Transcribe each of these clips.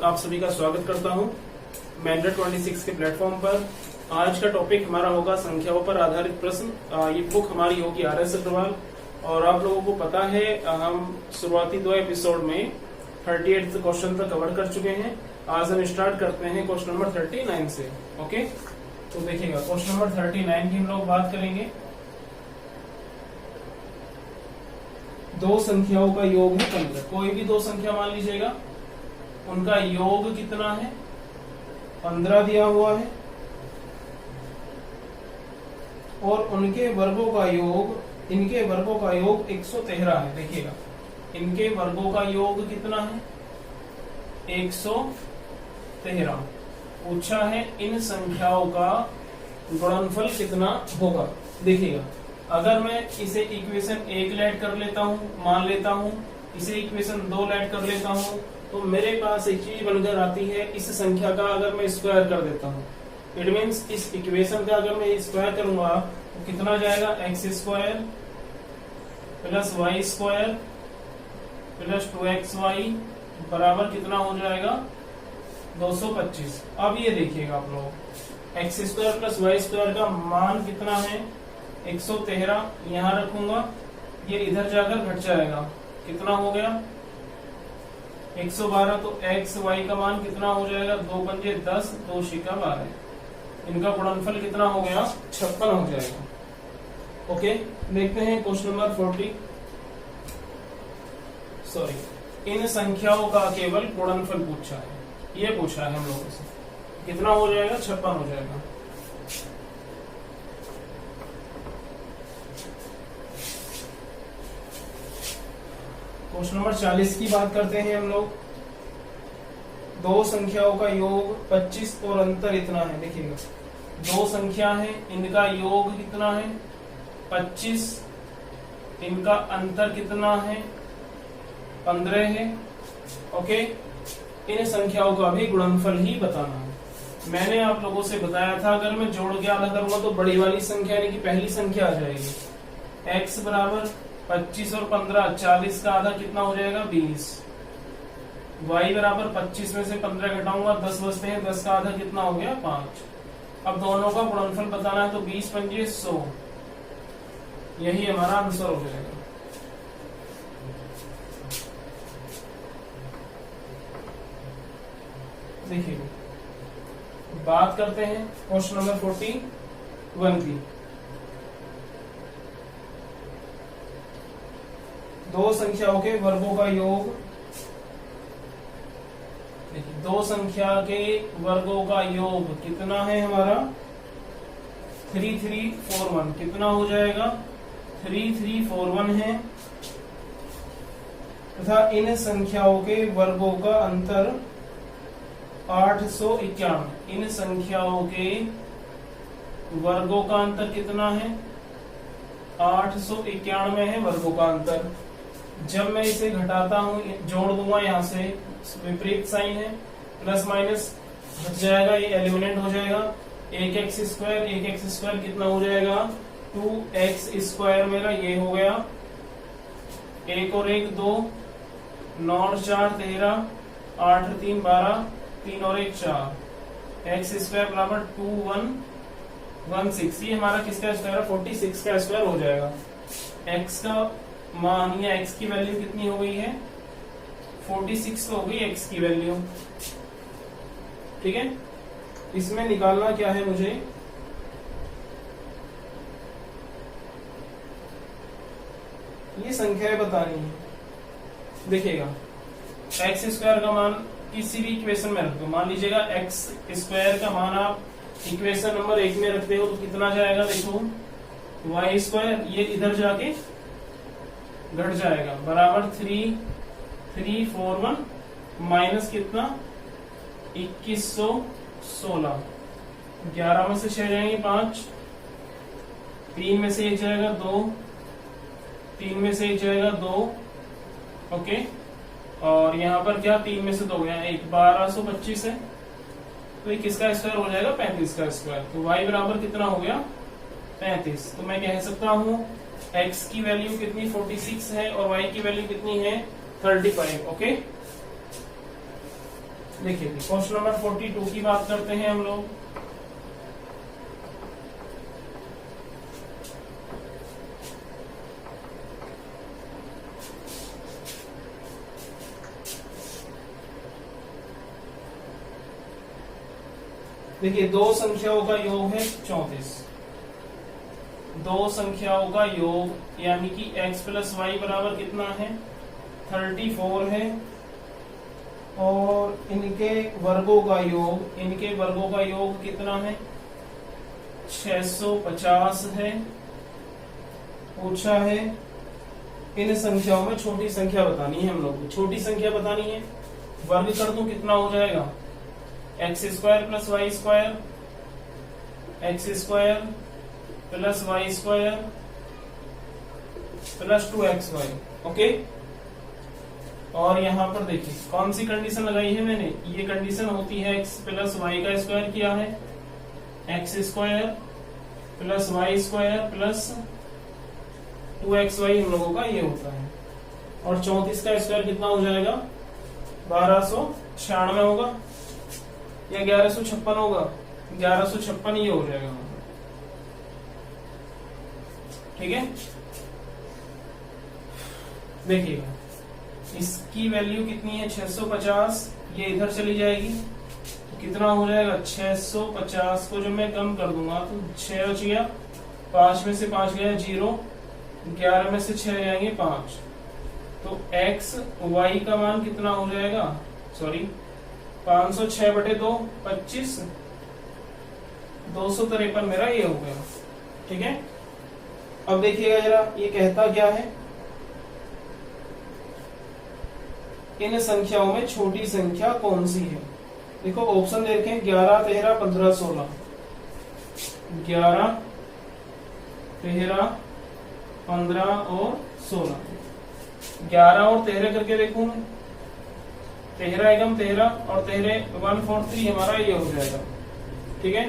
आप सभी का स्वागत करता हूं मैंडेट 26 के प्लेटफॉर्म पर। आज का टॉपिक हमारा होगा संख्याओं पर आधारित प्रश्न। ये बुक हमारी होगी RS अग्रवाल और आप लोगों को पता है हम शुरुआती 2 एपिसोड में 38 क्वेश्चन तक कवर कर चुके हैं। आज हम स्टार्ट करते हैं क्वेश्चन नंबर 39 से। ओके, तो देखिएगा क्वेश्चन नंबर 39 की हम लोग बात करेंगे। दो संख्याओं का योग है 15। कोई भी दो संख्या मान लीजिएगा, उनका योग कितना है 15 दिया हुआ है और उनके वर्गों का योग, इनके वर्गों का योग 113 है। देखिएगा इनके वर्गों का योग कितना है 113। पूछा है इन संख्याओं का गुणनफल कितना होगा। देखिएगा अगर मैं इसे इक्वेशन 1 लेट कर लेता हूं, मान लेता हूं, इसे इक्वेशन 2 लेट कर लेता हूं, तो मेरे पास एक चीज बनकर आती है इस संख्या का अगर मैं स्क्वायर कर देता हूं, इट मीन्स इस इक्वेशन का अगर मैं स्क्वायर करूंगा तो कितना जाएगा x square plus y square plus 2xy बराबर कितना हो जाएगा 225। अब ये देखिएगा आप लोग x square plus y square का मान कितना है 113। यहां रखूंगा, ये इधर जाकर घट जाएगा, कितना हो गया 112। तो x y का मान कितना हो जाएगा 2 पंजे 10, 2 छिका 12। इनका गुणनफल कितना हो गया 56 हो जाएगा। ओके, देखते हैं क्वेश्चन नंबर 40। सॉरी, इन संख्याओं का केवल गुणनफल पूछा है, ये पूछा है हम लोगों से, कितना हो जाएगा 56 हो जाएगा। क्वेश्चन नंबर 40 की बात करते हैं हम लोग। दो संख्याओं का योग 25 और अंतर इतना है। देखिएगा दो संख्या है, इनका योग कितना है 25, इनका अंतर कितना है 15 है। ओके, इन संख्याओं का भी गुणनफल ही बताना है। मैंने आप लोगों से बताया था अगर मैं जोड़ के आधा करूंगा तो बड़ी वाली संख्या यानी कि पहली संख्या आ जाएगी। x बराबर 25 और 15, 40 का आधा कितना हो जाएगा 20। y बराबर 25 में से 15 घटाऊंगा 10 बचते हैं, 10 का आधा कितना हो गया 5। अब दोनों का गुणनफल बताना है तो 20 पंजे 100, यही हमारा आंसर हो जाएगा। देखिए बात करते हैं क्वेश्चन नंबर 41 की। दो संख्याओं के वर्गों का योग, देखिए दो संख्या के वर्गों का योग कितना है हमारा 3341। कितना हो जाएगा 3341 है तथा इन संख्याओं के वर्गों का अंतर 891। इन संख्याओं के वर्गों का अंतर कितना है 891 है वर्गों का अंतर। जब मैं इसे घटाता हूं, जोड़ दूंगा, यहां से विपरीत साइन है, प्लस माइनस हट जाएगा, ये एलिमिनेट हो जाएगा। 1x स्क्वायर कितना हो जाएगा 2x स्क्वायर मेरा ये हो गया, 1 और 1 2, 9 और 4 13, 8 और 3 12, 3 और 1 4, x स्क्वायर बराबर 2116। ये हमारा किसका स्क्वायर है 46 का स्क्वायर हो जाएगा। x का मान या x की वैल्यू कितनी हो गई है 46 हो गई x की वैल्यू। ठीक है, इसमें निकालना क्या है मुझे, ये संख्याएं बतानी है। देखिएगा x स्क्वायर का मान किसी भी इक्वेशन में रख दो, मान लीजिएगा x स्क्वायर का मान आप इक्वेशन नंबर 1 में रखते हो तो कितना जाएगा, देखो y स्क्वायर ये इधर जाके घट जाएगा बराबर 3341 माइनस कितना 2116। 11 में से 6 जाएंगे 5, 3 में से 1 जाएगा 2, 3 में से 1 जाएगा 2। ओके, और यहाँ पर क्या 3 में से 2 गया 1, 1225 है, तो ये किसका स्क्वायर हो जाएगा 35 का स्क्वायर। तो y बराबर कितना हो गया 35। तो मैं कह सकता हूं x की वैल्यू कितनी 46 है और y की वैल्यू कितनी है 35। ओके, देखिए क्वेश्चन नंबर 42 की बात करते हैं हम लोग। देखिए दो संख्याओं का योग है 34। दो संख्याओं का योग यानी कि x प्लस वाई बराबर कितना है 34 है, और इनके वर्गों का योग कितना है 650 है। पूछा है इन संख्याओं में छोटी संख्या बतानी है हम लोग को। छोटी संख्या बतानी है, वर्ग कर दूं कितना हो जाएगा x square plus y square, x square plus y square plus 2xy। Okay, और यहां पर देखिए कौन सी कंडीशन लगाई है मैंने, ये कंडीशन होती है x प्लस वाई का स्क्वायर किया है, x square plus y square plus 2xy इन लोगों का ये होता है। और 34 का स्क्वायर कितना हो जाएगा 1296 होगा या 1156 होगा, 1156 ये हो जाएगा। ठीक है, देखिएगा इसकी वैल्यू कितनी है 650, ये इधर चली जाएगी तो कितना हो जाएगा 650 को जब मैं कम कर दूंगा तो 6 बचिया, 5 में से 5 गया 0, 11 में से 6 जाएंगे 5, तो x y का मान कितना हो जाएगा, सॉरी 506 बटे 2 25, 253 मेरा ये हो गया। ठीक है, अब देखिएगा जरा ये कहता क्या है, इन संख्याओं में छोटी संख्या कौन सी है। देखो ऑप्शन देखें 11, 13, 15, 16, 11, 13, 15 और 16। 11 और 13 करके देखूं मैं, 13 एकम 13 और 13 143 हमारा ये हो जाएगा। ठीक है,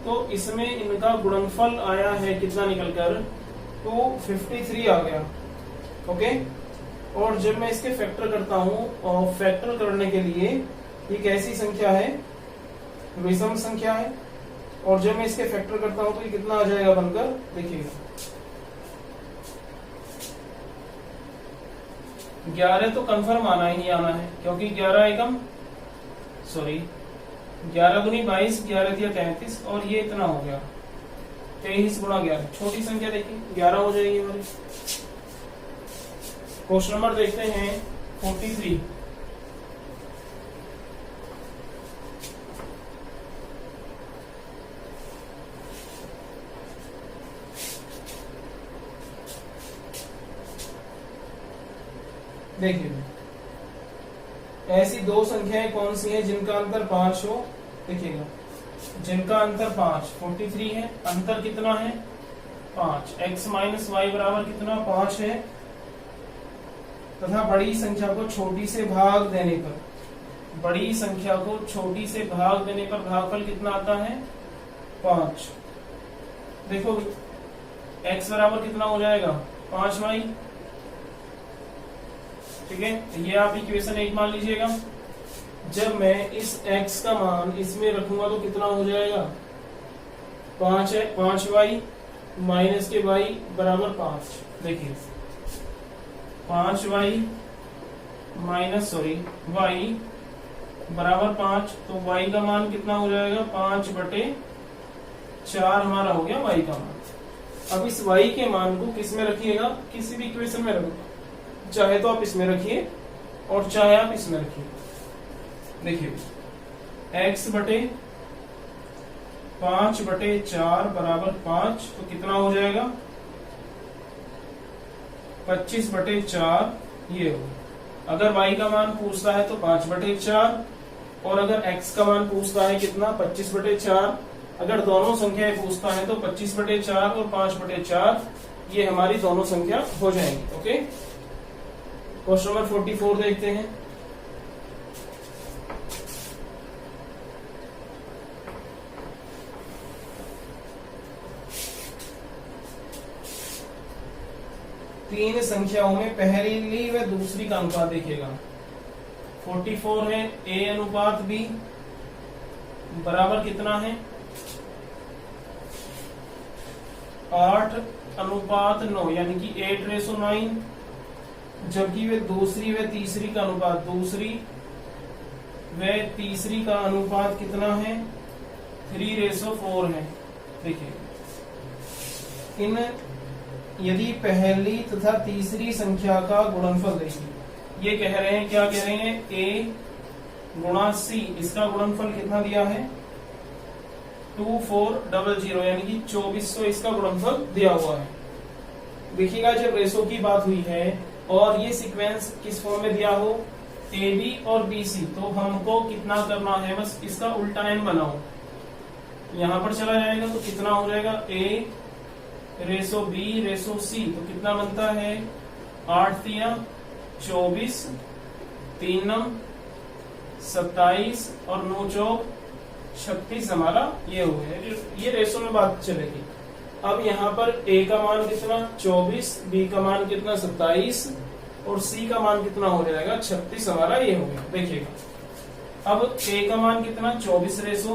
तो इसमें इनका गुणनफल आया है कितना निकलकर, तो 53 आ गया। ओके, और जब मैं इसके फैक्टर करता हूं, और फैक्टर करने के लिए ये कैसी संख्या है, विषम संख्या है, और जब मैं इसके फैक्टर करता हूं तो ये कितना आ जाएगा बनकर, देखिएगा 11 तो कंफर्म आना ही आना है, क्योंकि 11 एकम सॉरी 11 दूनी 22, 11 दिया 33, और ये इतना हो गया 23 गुणा 11। छोटी संख्या देखिए 11 हो जाएगी हमारी। क्वेश्चन नंबर देखते हैं 43। देखिए ऐसी दो संख्याएं कौन सी हैं जिनका अंतर 5 हो। देखिएगा जिनका अंतर 5, 43 है, अंतर कितना है 5, x माइनस वाई बराबर कितना 5 है, तथा बड़ी संख्या को छोटी से भाग देने पर, बड़ी संख्या को छोटी से भाग देने पर भागफल कितना आता है 5। देखो x बराबर कितना हो जाएगा 5y। ठीक है, ये आप इक्वेशन 1 मान लीजिएगा। जब मैं इस x का मान इसमें रखूंगा तो कितना हो जाएगा 5 है, 5y माइनस के y बराबर 5। देखिए 5y माइनस y बराबर 5, तो y का मान कितना हो जाएगा 5 बटे 4 हमारा हो गया y का मान। अब इस y के मान को किस में रखिएगा, किसी भी इक्वेशन में रखो, चाहे तो आप इसमें रखिए और चाहे आप इसमें रखिए। देखिए x बटे 5 बटे 4 बराबर 5, तो कितना हो जाएगा 25 बटे 4 ये हो। अगर y का मान पूछता है तो 5 बटे 4, और अगर x का मान पूछता है कितना 25 बटे 4, अगर दोनों संख्याएं पूछता है तो 25 बटे 4 और 5 बटे 4 ये हमारी दोनों संख्या हो जाएंगी। ओके, क्वेश्चन नंबर 44 देखते हैं। तीन संख्याओं में पहली व दूसरी का अनुपात देखिएगा। 44 है, A अनुपात B बराबर कितना है 8:9, यानी कि 8:9, जबकि वे दूसरी व तीसरी का अनुपात, दूसरी व तीसरी का अनुपात कितना है 3:4 है। देखिए इन यदि पहली तथा तीसरी संख्या का गुणनफल, देखिए ये कह रहे हैं, क्या कह रहे हैं, A गुणा C, इसका गुणनफल कितना दिया है 2400, यानी कि 2400 इसका गुणनफल दिया हुआ है। देखिएगा जब रेशो की बात हुई है और ये सीक्वेंस किस फॉर्म में दिया हो AB और BC, तो हमको कितना करना है, बस इसका उल्टा n बनाओ, यहां पर चला जाएगा तो कितना हो जाएगा A/B/C, तो कितना बनता है 8×3 = 24, 3×9 = 27 और 9×4 = 36, हमारा ये हो गया। ये रेशो में बात चलेगी। अब यहाँ पर A का मान कितना 24, B का मान कितना 27 और C का मान कितना हो जाएगा 36, हमारा ये हो गया। देखिएगा अब A का मान कितना 24 रेशो,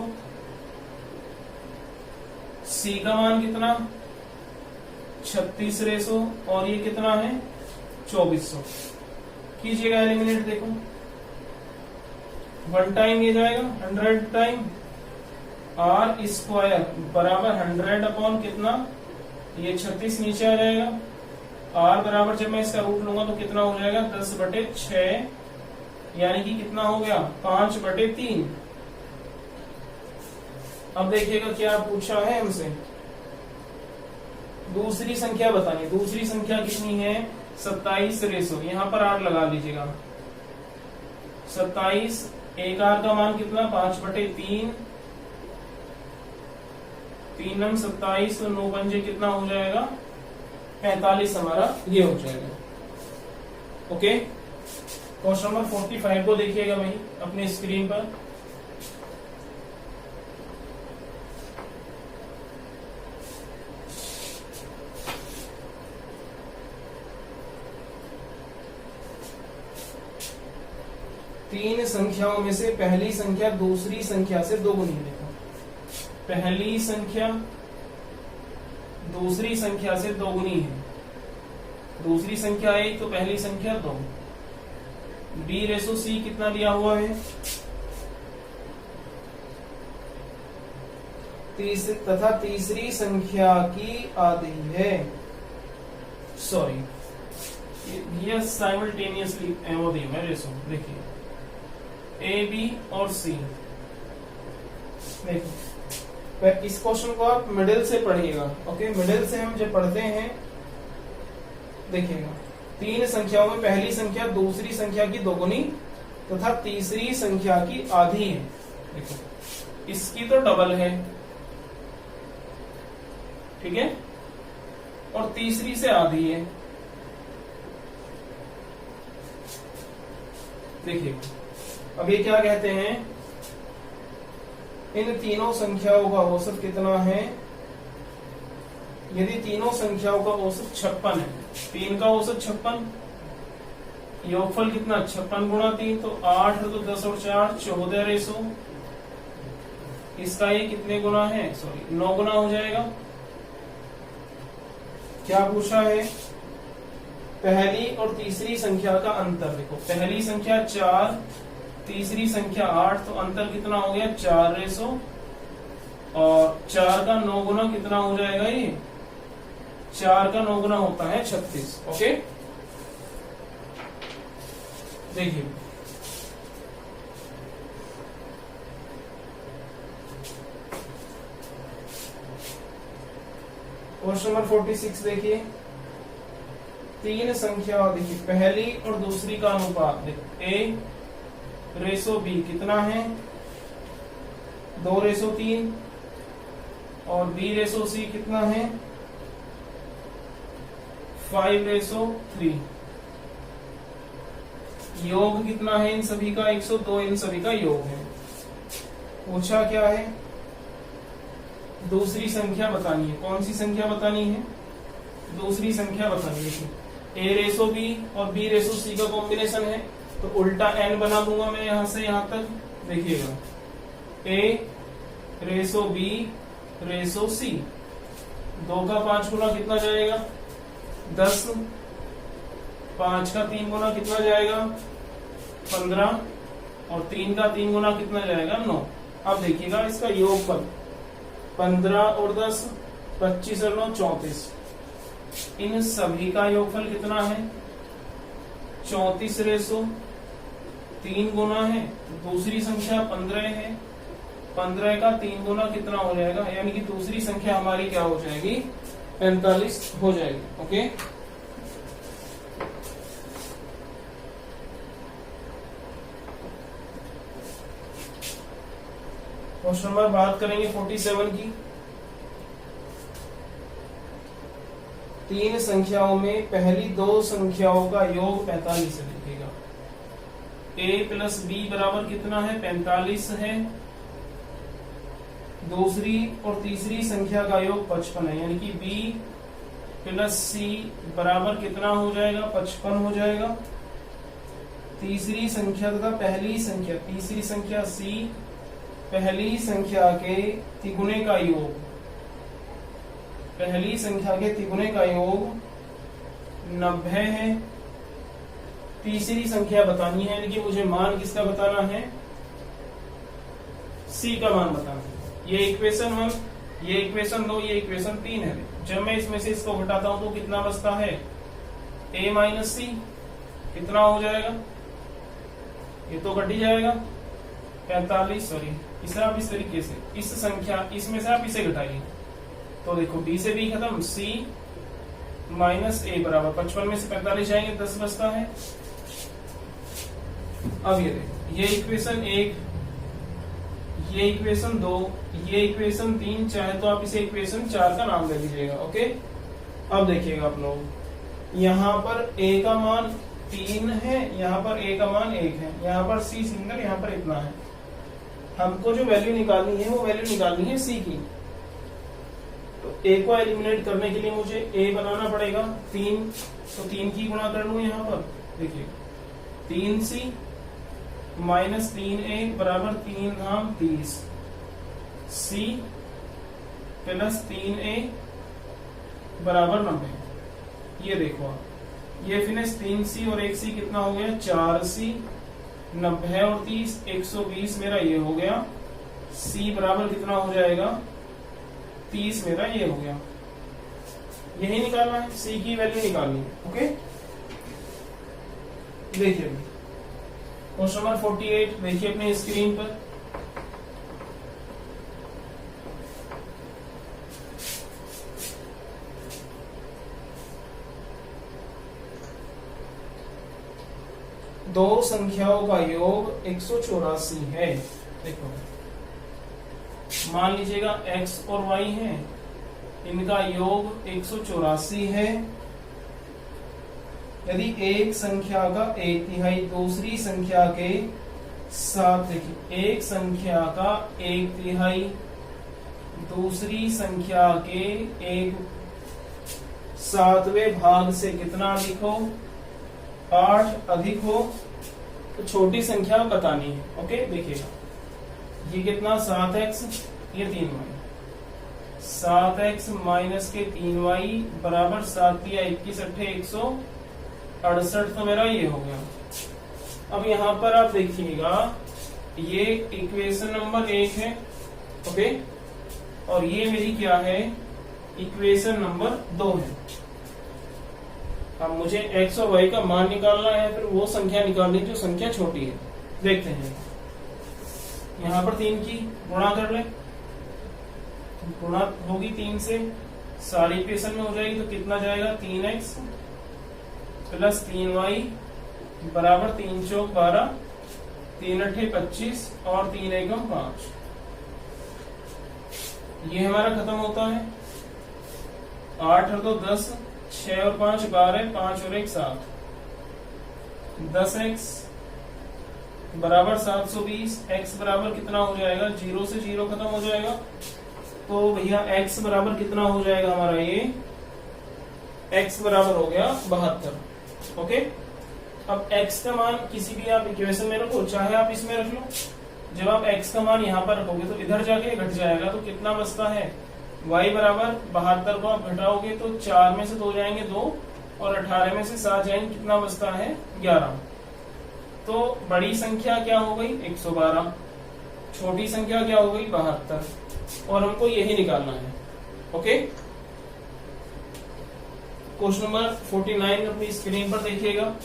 C का मान कितना 36 रेशो और ये कितना है 2400। कीजिएगा एलिमिनेट, देखो 1 टाइम ये जाएगा 100 टाइम R² बराबर 100 अपॉन कितना, ये 36 नीचे आ जाएगा। R बराबर जब मैं इसका रूट लूंगा तो कितना हो जाएगा 10/6, यानी कि कितना हो गया 5/3। अब देखिएगा क्या पूछा है हमसे, दूसरी संख्या बतानी। दूसरी संख्या कितनी है 27 रेशो, यहां पर R लगा लीजिएगा 27, एक R का मान कितना 5/3, 3×9 = 27 तो 9 पंजे कितना हो जाएगा 45, हमारा ये हो जाएगा। ओके, क्वेश्चन नंबर 45 को देखिएगा भाई अपने स्क्रीन पर। तीन संख्याओं में से पहली संख्या दूसरी संख्या से दोगुनी है। देखो पहली संख्या दूसरी संख्या से दोगुनी है, दूसरी संख्या 1 तो पहली संख्या 2। B/C कितना दिया हुआ है तथा तीसरी संख्या की आधी है, सॉरी ये साइमल्टेनियसली वो दी है रेशो। देखिए A, B और C, देखो इस क्वेश्चन को आप मिडिल से पढ़िएगा। ओके, मिडिल से हम जब पढ़ते हैं देखिएगा तीन संख्याओं में पहली संख्या दूसरी संख्या की दोगुनी तथा तीसरी संख्या की आधी है। देखो इसकी तो डबल है, ठीक है, और तीसरी से आधी है। देखिए अब ये क्या कहते हैं, इन तीनों संख्याओं का औसत कितना है, यदि तीनों संख्याओं का औसत 56 है, 3 का औसत 56, योगफल कितना 56 × 3 तो 8 तो 10 और 4 14 रेशो, इसका ये कितने गुना है, सॉरी 9 गुना हो जाएगा। क्या पूछा है, पहली और तीसरी संख्या का अंतर। देखो पहली संख्या 4, तीसरी संख्या 8, तो अंतर कितना हो गया 4 रेशो, और 4 का 9 गुना कितना हो जाएगा, ये 4 का 9 गुना होता है 36। ओके, देखिए क्वेश्चन नंबर 46 देखिए, तीन संख्या, देखिए पहली और दूसरी का अनुपात, देखो A/B कितना है 2/3 और B/C कितना है 5/3। योग कितना है इन सभी का 102, इन सभी का योग है। पूछा क्या है, दूसरी संख्या बतानी है। कौन सी संख्या बतानी है, दूसरी संख्या बतानी है। A/B और B/C का कॉम्बिनेशन है, तो उल्टा n बना दूंगा मैं यहां से यहां तक। देखिएगा a ratio b ratio c, 2 का 5 गुना कितना जाएगा 10, 5 का 3 गुना कितना जाएगा 15 और 3 का 3 गुना कितना जाएगा 9। अब देखिएगा इसका योगफल 15 और 10 25 और 9 34, इन सभी का योगफल कितना है 34 रेसो 3 गुना है, दूसरी संख्या 15 है, 15 का 3 गुना कितना हो जाएगा, यानी कि दूसरी संख्या हमारी क्या हो जाएगी 45 हो जाएगी। ओके, क्वेश्चन नंबर बात करेंगे 47 की। 3 संख्याओं में पहली 2 संख्याओं का योग 45 है। लिखिएगा a प्लस बी बराबर कितना है 45 है, दूसरी और तीसरी संख्या का योग 55 है, यानी कि b प्लस c बराबर कितना हो जाएगा 55 हो जाएगा। तीसरी संख्या तथा पहली संख्या, तीसरी संख्या c पहली संख्या के तिगुने का योग, पहली संख्या के तिगुने का योग 90 है। तीसरी संख्या बतानी है, यानी कि मुझे मान किसका बताना है c का मान बताना है। ये इक्वेशन 1, ये इक्वेशन 2, ये इक्वेशन 3 है। जब मैं इसमें से इसको घटाता हूं तो कितना बचता है a माइनस सी, कितना हो जाएगा, ये तो घट ही जाएगा 45। सॉरी, इसे आप इस तरीके से, इस संख्या इसमें से आप इसे घटाइए तो देखो b से b खत्म, c माइनस a बराबर 55 में से 45 जाएंगे 10 बचता है। अब ये देखो, ये इक्वेशन 1, ये इक्वेशन 2, ये इक्वेशन 3, चाहे तो आप इसे इक्वेशन 4 का नाम दे दीजिएगा। ओके, अब देखिएगा आप लोग, यहाँ पर a का मान 3 है, यहाँ पर a का मान 1 है, यहाँ पर c सिंगल, यहाँ पर इतना है। हमको जो वैल्यू निकालनी है वो वैल्यू निकालनी है c की। तो a को एलिमिनेट करने के लिए मुझे a बनाना पड़ेगा 3, तो 3 की गुणा कर लूं यहाँ पर। देखिए 3c माइनस 3a बराबर 3 धाम 30, c प्लस 3a बराबर 90। ये देखो आप, ये फिनिश 3c और 1c कितना हो गया 4c, 90 और 30 120 मेरा ये हो गया। c बराबर कितना हो जाएगा 30 मेरा ये हो गया। यही निकालना है, c की वैल्यू निकालनी है। ओके, देखिए क्वेश्चन नंबर 48 देखिए अपनी स्क्रीन पर। दो संख्याओं का योग 184 है। देखो मान लीजिएगा x और y है, इनका योग 184 है। यदि एक संख्या का 1/3 दूसरी संख्या के साथ, देखिए एक संख्या का 1/3 दूसरी संख्या के 1/7वें भाग से कितना अधिक हो 8 अधिक हो, तो छोटी संख्या बतानी है। ओके, देखिएगा ये कितना 7x, ये 3y, 7x माइनस के 3y बराबर 7 या 21 168, तो मेरा ये हो गया। अब यहाँ पर आप देखिएगा ये इक्वेशन नंबर 1 है। ओके, और ये मेरी क्या है इक्वेशन नंबर 2 है। अब मुझे x और y का मान निकालना है, फिर वो संख्या निकालनी जो संख्या छोटी है। देखते हैं, यहाँ पर 3 की गुणा कर ले, गुणा होगी 3 से, सारी इक्वेशन में हो जाएगी तो कितना जाएगा 3x प्लस 3y बराबर 3 चौक 12, 3 अठे 25 और 3 एकम 5। ये हमारा खत्म होता है। 8 और 2 10, 6 और 5 12, 5 और 1 7, 10x बराबर 720। x बराबर कितना हो जाएगा, 0 से 0 खत्म हो जाएगा, तो भैया x बराबर कितना हो जाएगा हमारा, ये x बराबर हो गया 72। ओके, अब x का मान किसी भी आप इक्वेशन में रखो, चाहे आप इसमें रख लो। जब आप x का मान यहाँ पर रखोगे तो इधर जाके घट जाएगा, तो कितना बचता है y बराबर 72 को आप घटाओगे तो 4 में से 2 जाएंगे 2 और 18 में से 7 जाएंगे, कितना बचता है 11। तो बड़ी संख्या क्या हो गई 112, छोटी संख्या क्या हो गई 72, और हमको यही निकालना है। ओके, क्वेश्चन नंबर 49 अपनी स्क्रीन पर देखिएगा।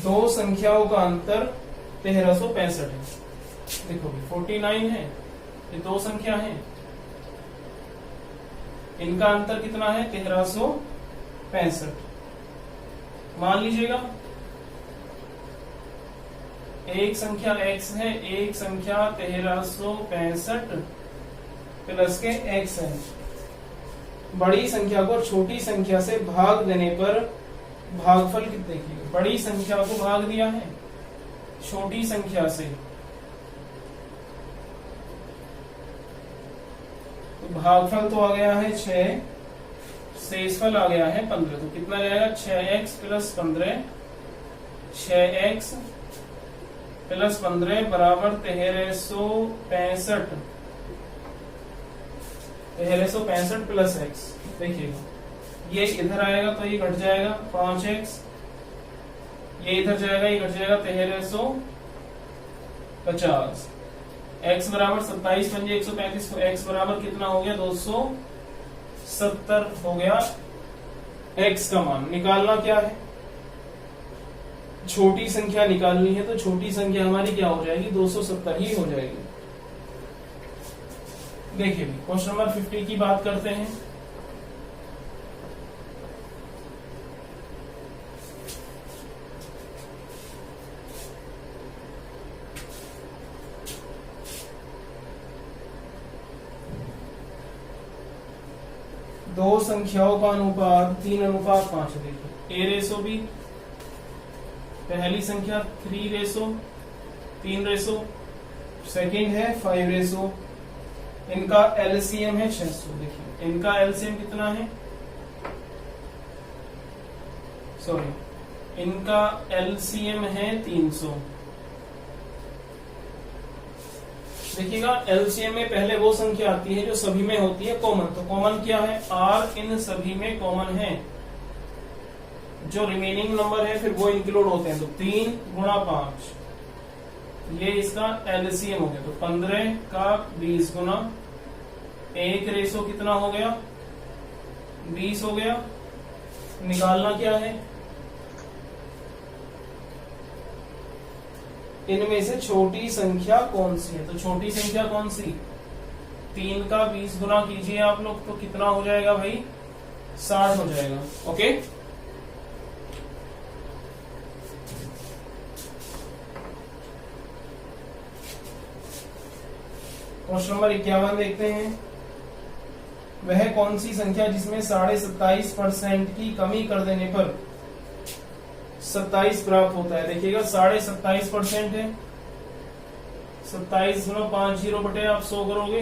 दो संख्याओं का अंतर 1365 है। देखो 49 है, ये दो संख्या है, इनका अंतर कितना है 1365। मान लीजिएगा एक संख्या x है, एक संख्या 1365 प्लस के x है। बड़ी संख्या को छोटी संख्या से भाग देने पर भागफल कितने की, बड़ी संख्या को भाग दिया है छोटी संख्या से, तो भागफल तो आ गया है 6, शेषफल आ गया है 15। तो कितना जाएगा 6x प्लस 15, 6x प्लस 15 बराबर 1365 प्लस x। देखिएगा ये इधर आएगा तो ये घट जाएगा 5x, ये इधर जाएगा ये घट जाएगा 1350, x बराबर 27 पंजे 135, तो x बराबर कितना हो गया 270 हो गया। x का मान निकालना क्या है, छोटी संख्या निकालनी है, तो छोटी संख्या हमारी क्या हो जाएगी 270 ही हो जाएगी। देखिए क्वेश्चन नंबर 50 की बात करते हैं। दो संख्याओं का अनुपात 3:5। देखिए a/b, पहली संख्या 3:3, सेकंड है 5, इनका एलसीएम है 600। देखिए इनका एलसीएम कितना है, सॉरी इनका एलसीएम है 300। देखिएगा एलसीएम में पहले वो संख्या आती है जो सभी में होती है कॉमन। तो कॉमन क्या है r इन सभी में कॉमन है, जो रिमेनिंग नंबर है फिर वो इंक्लूड होते हैं। तो 3 गुणा 5 ये इसका एलसीएम हो गया, तो 15 का 20 गुना 1 कितना हो गया 20 हो गया। निकालना क्या है, इनमें से छोटी संख्या कौन सी है। तो छोटी संख्या कौन सी, 3 का 20 गुना कीजिए आप लोग, तो कितना हो जाएगा भाई 60 हो जाएगा। ओके, क्वेश्चन नंबर 51 देखते हैं। वह कौन सी संख्या जिसमें 27.5% की कमी कर देने पर 27 प्राप्त होता है। देखिएगा 27.5% है, 27 गुना 50 बटे आप 100 करोगे।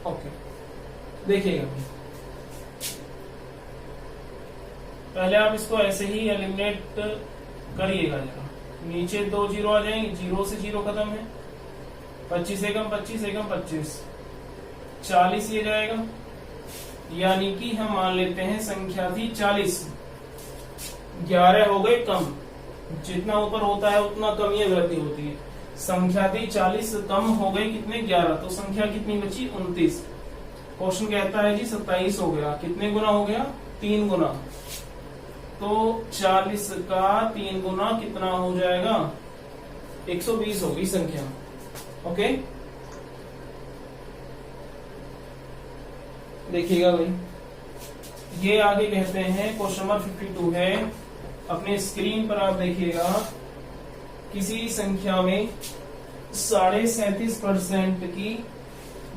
ओके, देखिएगा पहले आप इसको ऐसे ही एलिमिनेट करिएगा जरा, नीचे 2 जीरो आ जाएंगे, 0 से 0 खत्म है, 25 एकम 25 एकम 25, 40 ये जाएगा, यानी कि हम मान लेते हैं संख्या थी 40, 11 हो गए कम, जितना ऊपर होता है उतना कम ही वृद्धि होती है। संख्या थी 40 कम हो गई कितने 11, तो संख्या कितनी बची 29। क्वेश्चन कहता है जी 27 हो गया, कितने गुना हो गया 3 गुना, तो 40 का 3 गुना कितना हो जाएगा 120 हो गई संख्या। ओके, देखिएगा भाई ये आगे कहते हैं क्वेश्चन नंबर 52 है, अपने स्क्रीन पर आप देखिएगा किसी संख्या में 37.5% की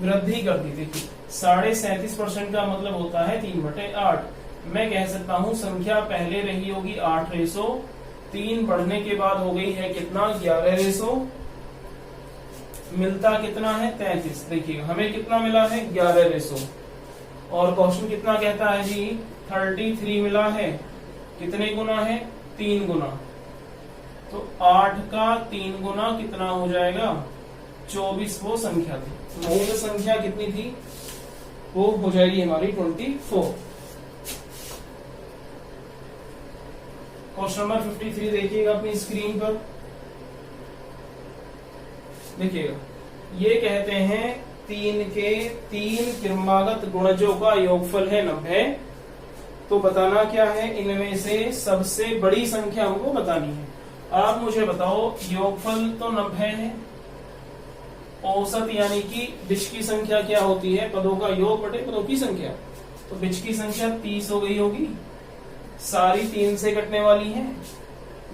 वृद्धि कर दी। देखिए 37.5% का मतलब होता है 3/8। मैं कह सकता हूं संख्या पहले रही होगी 8 3 बढ़ने के बाद हो गई है कितना 11 रेशो, मिलता कितना है 33। देखिएगा हमें कितना मिला है 11 रेशो, और क्वेश्चन कितना कहता है जी 33 मिला है, कितने गुना है 3 गुना, तो 8 का 3 गुना कितना हो जाएगा 24 वो संख्या थी। मूल संख्या कितनी थी वो हो जाएगी हमारी 24। क्वेश्चन नंबर 53 देखिएगा अपनी स्क्रीन पर। देखिएगा ये कहते हैं 3 के 3 क्रमागत गुणजों का योगफल है 90। तो बताना क्या है, इनमें से सबसे बड़ी संख्या हमको बतानी है। आप मुझे बताओ योगफल तो 90 है, औसत यानी कि बीच की संख्या क्या होती है, पदों का योग बटे पदों की संख्या। तो बीच की संख्या 30 हो गई होगी, सारी 3 से कटने वाली है।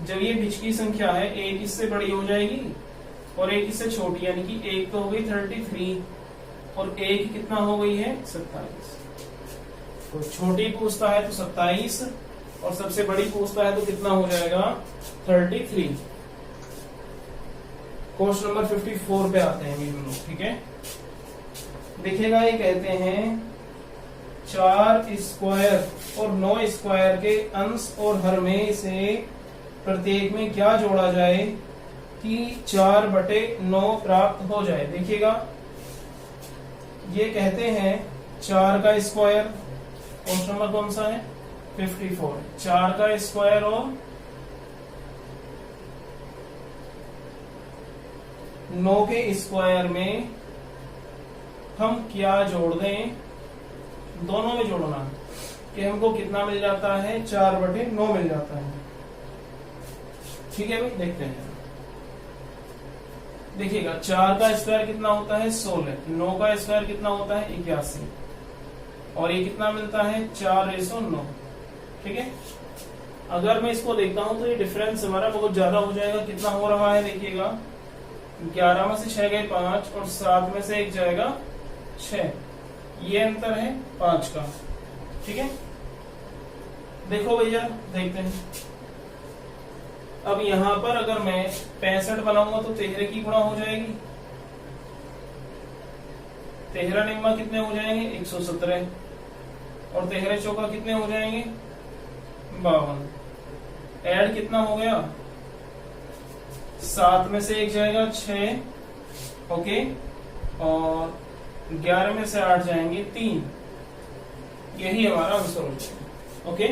जब ये बीच की संख्या है एक इससे बड़ी हो जाएगी और एक इससे छोटी, यानी कि एक तो हो गई 33 और एक कितना हो गई है 27। तो छोटी पूछता है तो 27 और सबसे बड़ी पूछता है तो कितना हो जाएगा 33। क्वेश्चन नंबर 54 पे आते हैं हम लोग, ठीक है। देखिएगा ये कहते हैं 4 स्क्वायर और 9 स्क्वायर के अंश और हर में से प्रत्येक में क्या जोड़ा जाए कि 4/9 प्राप्त हो जाए। देखिएगा ये कहते हैं 4 का स्क्वायर, क्वेश्चन नंबर कौन सा है 54, 4 का स्क्वायर और 9 के स्क्वायर में हम क्या जोड़ दें, दोनों में जोड़ना है कि हमको कितना मिल जाता है 4/9 मिल जाता है। ठीक है भाई, देखते हैं। देखिएगा 4 का स्क्वायर कितना होता है 16, 9 का स्क्वायर कितना होता है 81 और ये कितना मिलता है 4/9। ठीक है, अगर मैं इसको देखता हूं तो ये डिफरेंस हमारा बहुत ज्यादा हो जाएगा। कितना हो रहा है देखिएगा 11 में से 6 गए 5 और 7 में से 1 जाएगा 6, ये अंतर है 5 का। ठीक है, देखो भैया देखते हैं। अब यहां पर अगर मैं 65 बनाऊंगा तो 13 की गुणा हो जाएगी, 13 निम्मा कितने हो जाएंगे 117 और 13 चौका कितने हो जाएंगे 52। ऐड कितना हो गया 7 में से 1 जाएगा 6, ओके, और 11 में से 8 जाएंगे 3। यही हमारा आंसर हो जाएगा। ओके,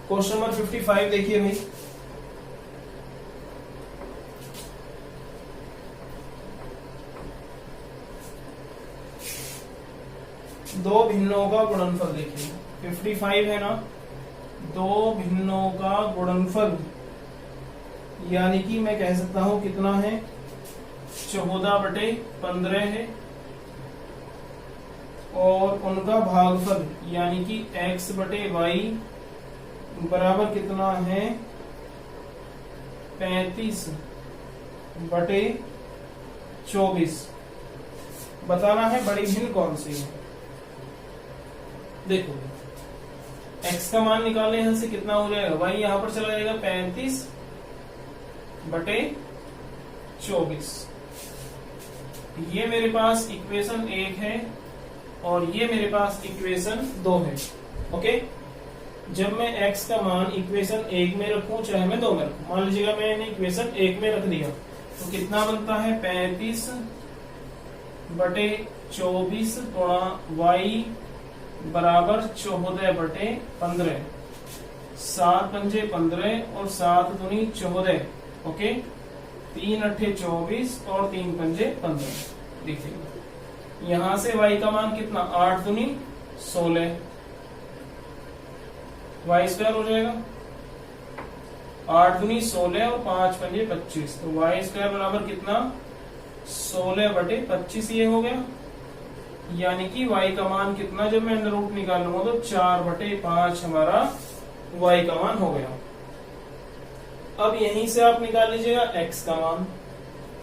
क्वेश्चन नंबर 55 देखिए भाई। दो भिन्नों का गुणनफल देखिए, 55 है ना, दो भिन्नों का गुणनफल यानी कि मैं कह सकता हूं कितना है 14/15 है, और उनका भागफल यानी कि x/y बराबर कितना है 35/24। बताना है बड़ी भिन्न कौन सी है। देखो x का मान निकालने यहां से कितना हो जाएगा, y यहां पर चला जाएगा 35/24। ये मेरे पास इक्वेशन 1 है और ये मेरे पास इक्वेशन 2 है। ओके, जब मैं x का मान इक्वेशन 1 में रखूं चाहे मैं 2 में रखूं, मान लीजिएगा मैंने इक्वेशन 1 में रख दिया तो कितना बनता है 35/24 गुणा y बराबर 14/15। 7 पंजे 15 और 7 दूनी 14। ओके, 3 अट्ठे 24 और 3 पंजे 15। देखिए यहां से y का मान कितना 8 दूनी 16, वाई स्क्वायर हो जाएगा 8 दूनी 16 और 5 पंजे 25। तो वाई स्क्वायर बराबर कितना 16/25 ये हो गया, यानी कि y का मान कितना, जब मैं अंडर रूट निकालूंगा तो 4/5 हमारा y का मान हो गया। अब यहीं से आप निकाल लीजिएगा x का मान।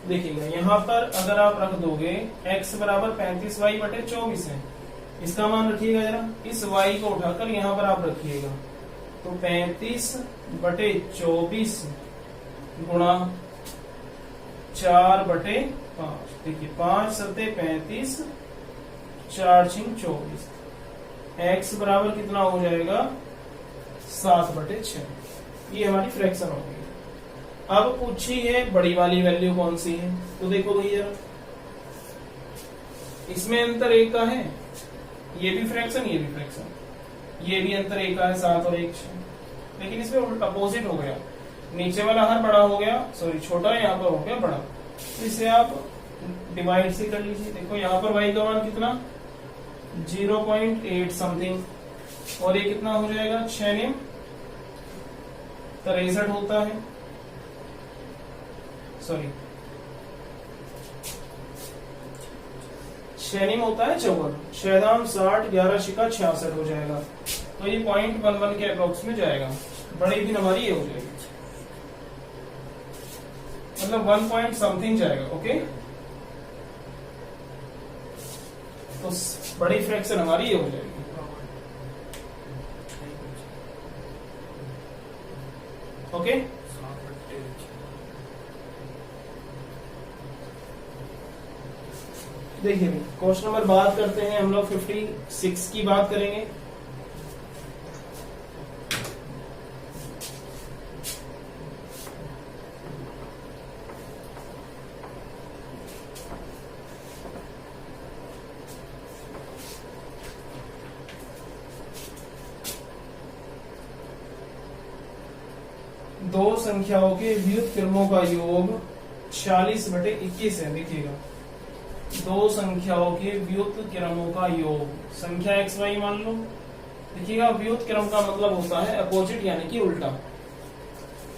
देखिएगा यहाँ पर अगर आप रख दोगे x बराबर 35y/24 है, इसका मान रखिएगा जरा, इस y को उठाकर यहाँ पर आप रखिएगा, तो 35/24 गुणा 4/5, देखिए 5 सत्ते 35, 4 छिंग 24, x बराबर कितना हो जाएगा 7/6। ये हमारी फ्रैक्शन हो गई। अब पूछी है बड़ी वाली वैल्यू कौन सी है, तो देखो भैया इसमें अंतर एक का है, ये भी फ्रैक्शन ये भी फ्रैक्शन, ये भी अंतर एक का है 7 और 1 6, लेकिन इसमें अपोजिट हो गया, नीचे वाला हर बड़ा हो गया, सॉरी छोटा यहाँ पर हो गया बड़ा, तो इसे आप डिवाइड से कर लीजिए। देखो यहाँ पर y का मान कितना 0.8 समथिंग, और ये कितना हो जाएगा 6 63 होता है, सॉरी 6 होता है 54, 6 60 11 छिका 66 हो जाएगा, तो ये 0.11 के अप्रोक्स में जाएगा। बड़ी भी हमारी ये हो जाएगी, मतलब 1 पॉइंट समथिंग जाएगा। ओके, तो बड़ी फ्रैक्शन हमारी ये हो जाएगी। ओके, देखिए क्वेश्चन नंबर बात करते हैं हम लोग 56 की बात करेंगे। दो संख्याओं के व्युत्क्रमों का योग 46/21 है। देखिएगा दो संख्याओं के व्युत्क्रमों का योग, संख्या x y मान लो। देखिएगा व्युत्क्रम का मतलब होता है अपोजिट यानी कि उल्टा,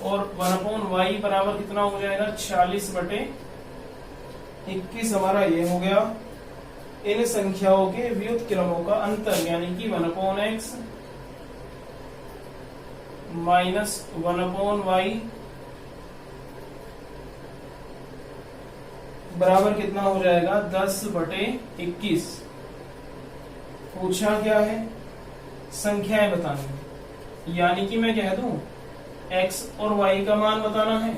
और 1/y बराबर कितना हो जाएगा 46/21 हमारा ये हो गया। इन संख्याओं के व्युत्क्रमों का अंतर यानी कि 1/x माइनस 1/y बराबर कितना हो जाएगा 10/21। पूछा क्या है, संख्याएं बतानी, यानी कि मैं कह दूं x और y का मान बताना है।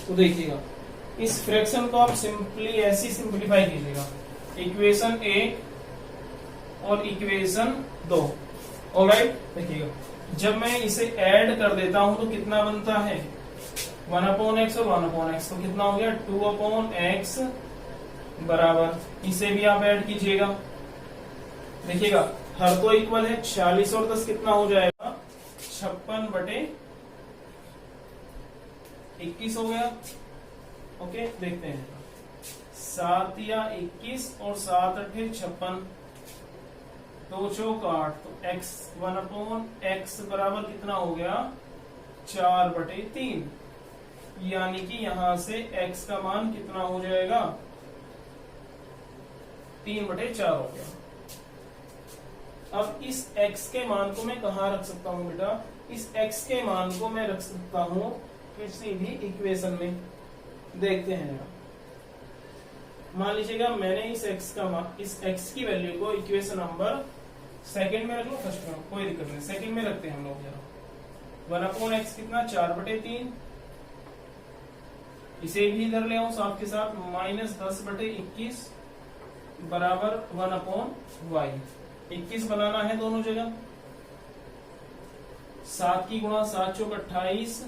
तो देखिएगा इस फ्रैक्शन को आप सिंपली ऐसी सिंपलीफाई कीजिएगा, इक्वेशन 1 और इक्वेशन 2। ऑलराइट, देखिएगा जब मैं इसे ऐड कर देता हूं तो कितना बनता है 1/x और 1/x, तो कितना हो गया 2/x बराबर, इसे भी आप ऐड कीजिएगा। देखिएगा हर तो इक्वल है, 46 और 10 कितना हो जाएगा 56/21 हो गया। ओके, देखते हैं 7 या 21 और 7 8 56, 2 चौक 8, तो x 1/x बराबर कितना हो गया 4/3, यानी कि यहां से x का मान कितना हो जाएगा 3/4 हो गया। अब इस x के मान को मैं कहां रख सकता हूं बेटा, इस x के मान को मैं रख सकता हूं किसी भी इक्वेशन में। देखते हैं जरा, मान लीजिएगा मैंने इस x की वैल्यू को इक्वेशन नंबर सेकंड में रख लो, फर्स्ट में कोई दिक्कत नहीं, सेकंड में रखते हैं हम लोग जरा। 1/x कितना 4/3, इसे भी इधर ले आऊं साथ के साथ, माइनस 10/21 बराबर 1/y। 21 बनाना है दोनों जगह, 7 की गुणा 7 चौक 28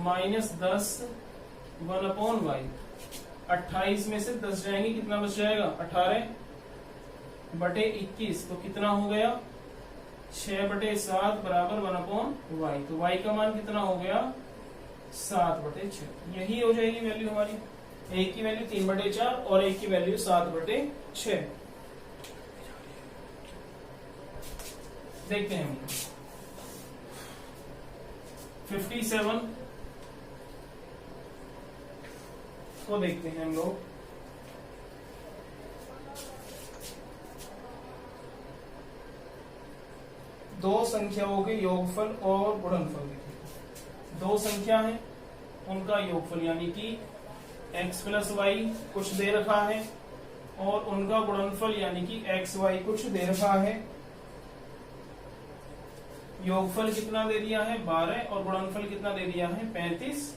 माइनस 10 1/y। 28 में से 10 जाएंगे, कितना बच जाएगा 18/21, तो कितना हो गया 6/7 बराबर 1/y। तो y का मान कितना हो गया 7/6। यही हो जाएगी वैल्यू हमारी, एक की वैल्यू 3/4 और एक की वैल्यू 7/6। देखते हैं हम 57 को देखते हैं हम लोग। दो संख्याओं के योगफल और गुणनफल। देखिए दो संख्या है, उनका योगफल यानी कि x प्लस वाई कुछ दे रखा है और उनका गुणनफल यानी कि एक्स वाई कुछ दे रखा है। योगफल कितना दे दिया है 12 और गुणनफल कितना दे दिया है 35।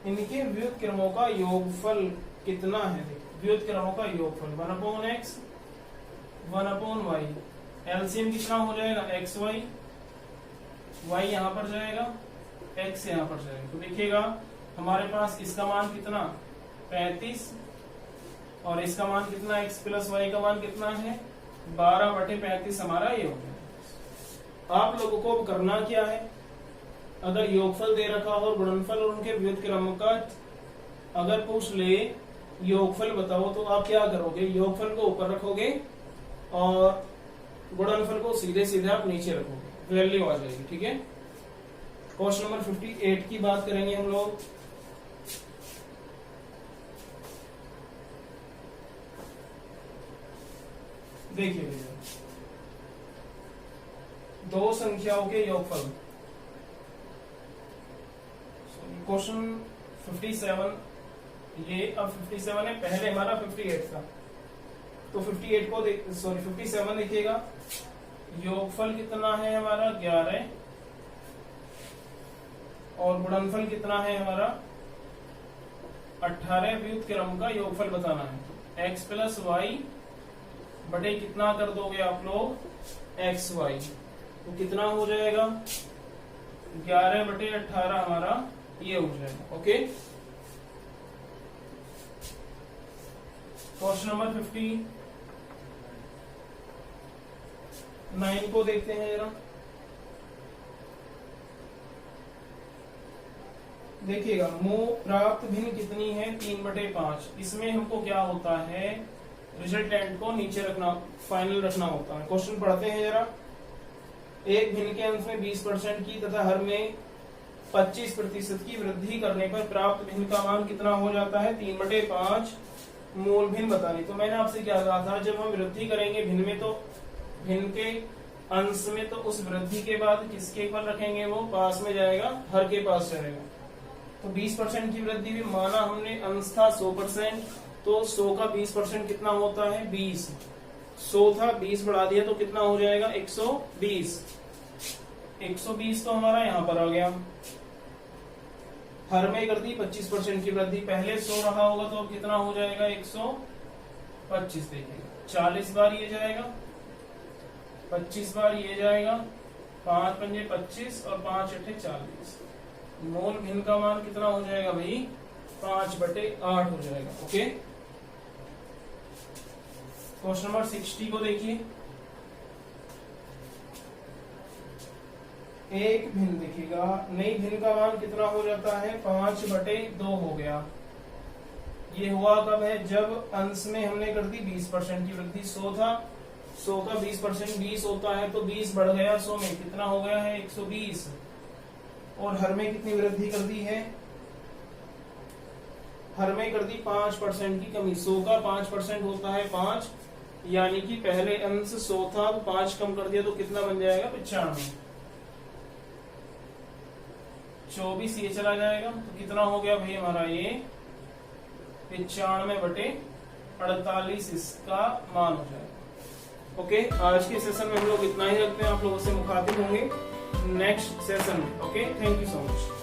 इनके व्युत्क्रमों का योगफल कितना है? व्युत्क्रमों का योगफल 1/x 1/y। एलसीएम कितना हो जाएगा एक्स वाई, वाई यहां पर जाएगा, एक्स यहां पर जाएगा। तो देखिएगा हमारे पास इसका मान कितना 35 और इसका मान कितना x प्लस वाई का मान कितना है 12/35 हमारा ये हो गया। आप लोगों को करना क्या है, अगर योगफल दे रखा हो और गुणनफल और उनके व्युत्क्रम का अगर पूछ ले योगफल बताओ तो आप क्या करोगे, योगफल को ऊपर रखोगे और गुणनफल को सीधे सीधे आप नीचे रखोगे, वैल्यू आ जाएगी। ठीक है, क्वेश्चन नंबर 58 की बात करेंगे हम लोग। देखिए भैया, दो संख्याओं के योगफल, क्वेश्चन 57, ये अब 57 है, पहले हमारा 58 था। तो 58 को 57 देखिएगा, योगफल कितना है हमारा 11 और गुणनफल कितना है हमारा 18। व्युत्क्रम का योगफल बताना है। x प्लस वाई बटे कितना कर दोगे आप लोग एक्स वाई, तो कितना हो जाएगा 11/18 हमारा ये हो जाएगा। ओके, क्वेश्चन नंबर 59 को देखते हैं जरा। देखिएगा मोह प्राप्त भिन्न कितनी है 3/5। इसमें हमको क्या होता है, रिजल्टेंट को नीचे रखना, फाइनल रखना होता है। क्वेश्चन पढ़ते हैं जरा। एक भिन्न के अंश में 20% की तथा हर में 25% की वृद्धि करने पर प्राप्त भिन्न का मान कितना हो जाता है 3/5 मूल भिन्न बतानी। तो मैंने आपसे क्या कहा था, जब हम वृद्धि करेंगे भिन्न में तो भिन्न के अंश में, तो उस वृद्धि के बाद किसके पर रखेंगे, वो पास में जाएगा, हर के पास जाएगा। तो 20% की वृद्धि भी माना हमने, अंश था 100%, तो 100 का 20% कितना होता है 20। 100 था 20 बढ़ा दिया तो कितना हो जाएगा 120। 120 तो हमारा यहां पर आ गया। हर में कर दी 25% की वृद्धि, पहले 100 रहा होगा तो अब कितना हो जाएगा 125। देखिएगा 40 बार ये जाएगा, 25 बार ये जाएगा, 5 पंजे 25 और 5 अठे 40। मूल भिन्न का मान कितना हो जाएगा भाई 5/8 हो जाएगा। ओके, क्वेश्चन नंबर 60 को देखिए। एक भिन्न देखिएगा, नई भिन्न का मान कितना हो जाता है 5/2 हो गया। ये हुआ कब है, जब अंश में हमने कर दी 20% की वृद्धि। 100 था, 100 का 20% 20 होता है, तो 20 बढ़ गया 100 में, कितना हो गया है 120। और हर में कितनी वृद्धि कर दी है, हर में कर दी 5% की कमी। 100 का 5% होता है 5, यानी कि पहले अंश 100 था तो 5 कम कर दिया तो कितना बन जाएगा 95। 24 ये चला जाएगा तो कितना हो गया भाई हमारा ये 95/48 इसका मान हो जाएगा। ओके, आज के सेशन में हम लोग इतना ही रखते हैं, आप लोगों से मुखातिब होंगे नेक्स्ट सेशन में। Okay, thank you so much.